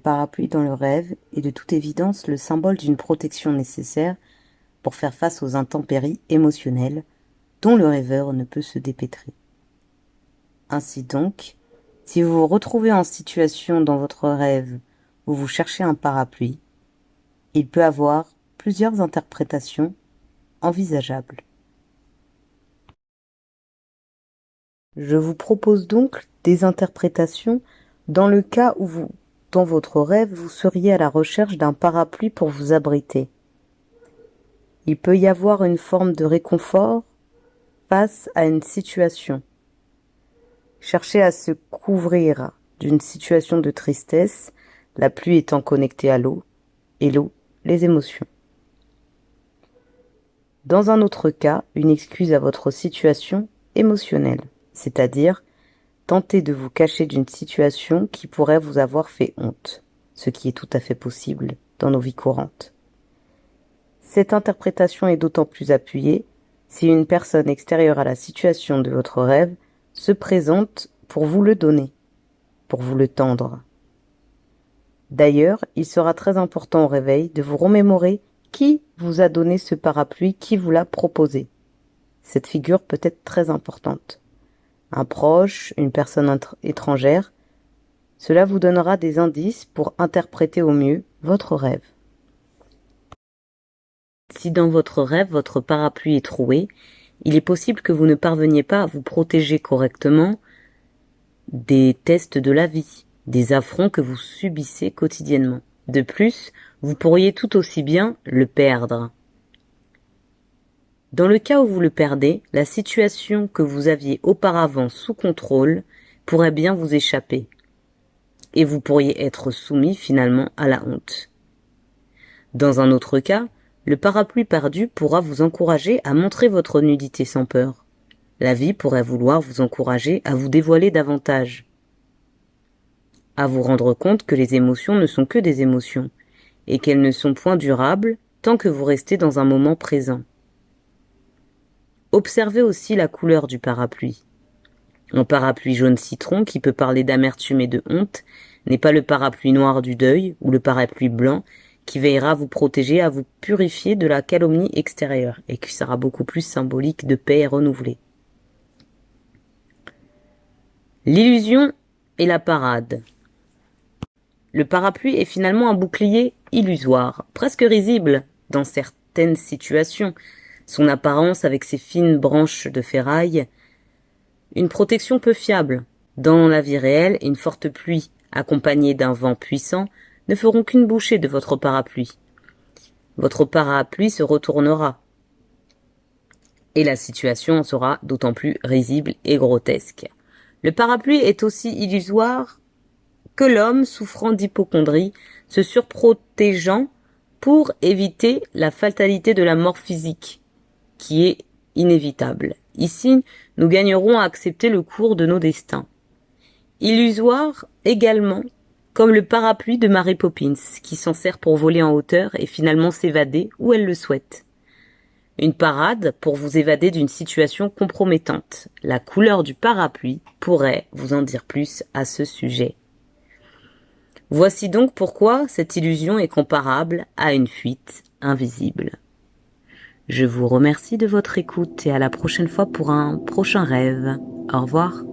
parapluie dans le rêve est de toute évidence le symbole d'une protection nécessaire pour faire face aux intempéries émotionnelles dont le rêveur ne peut se dépêtrer. Ainsi donc, si vous vous retrouvez en situation dans votre rêve où vous cherchez un parapluie, il peut avoir plusieurs interprétations envisageables. Je vous propose donc des interprétations dans le cas où vous, dans votre rêve, vous seriez à la recherche d'un parapluie pour vous abriter. Il peut y avoir une forme de réconfort face à une situation. Cherchez à se couvrir d'une situation de tristesse, la pluie étant connectée à l'eau, et l'eau, les émotions. Dans un autre cas, une excuse à votre situation émotionnelle, c'est-à-dire tenter de vous cacher d'une situation qui pourrait vous avoir fait honte, ce qui est tout à fait possible dans nos vies courantes. Cette interprétation est d'autant plus appuyée si une personne extérieure à la situation de votre rêve se présente pour vous le donner, pour vous le tendre. D'ailleurs, il sera très important au réveil de vous remémorer qui vous a donné ce parapluie, qui vous l'a proposé. Cette figure peut être très importante. Un proche, une personne étrangère, cela vous donnera des indices pour interpréter au mieux votre rêve. Si dans votre rêve, votre parapluie est troué, il est possible que vous ne parveniez pas à vous protéger correctement des tests de la vie, des affronts que vous subissez quotidiennement. De plus, vous pourriez tout aussi bien le perdre. Dans le cas où vous le perdez, la situation que vous aviez auparavant sous contrôle pourrait bien vous échapper, et vous pourriez être soumis finalement à la honte. Dans un autre cas, le parapluie perdu pourra vous encourager à montrer votre nudité sans peur. La vie pourrait vouloir vous encourager à vous dévoiler davantage, à vous rendre compte que les émotions ne sont que des émotions, et qu'elles ne sont point durables tant que vous restez dans un moment présent. Observez aussi la couleur du parapluie. Un parapluie jaune citron qui peut parler d'amertume et de honte n'est pas le parapluie noir du deuil ou le parapluie blanc qui veillera à vous protéger, à vous purifier de la calomnie extérieure et qui sera beaucoup plus symbolique de paix renouvelée. L'illusion et la parade. Le parapluie est finalement un bouclier illusoire, presque risible dans certaines situations. Son apparence avec ses fines branches de ferraille, une protection peu fiable. Dans la vie réelle, une forte pluie, accompagnée d'un vent puissant, ne feront qu'une bouchée de votre parapluie. Votre parapluie se retournera, et la situation en sera d'autant plus risible et grotesque. Le parapluie est aussi illusoire que l'homme souffrant d'hypocondrie, se surprotégeant pour éviter la fatalité de la mort physique, qui est inévitable. Ici, nous gagnerons à accepter le cours de nos destins. Illusoire également, comme le parapluie de Mary Poppins, qui s'en sert pour voler en hauteur et finalement s'évader où elle le souhaite. Une parade pour vous évader d'une situation compromettante. La couleur du parapluie pourrait vous en dire plus à ce sujet. Voici donc pourquoi cette illusion est comparable à une fuite invisible. Je vous remercie de votre écoute et à la prochaine fois pour un prochain rêve. Au revoir.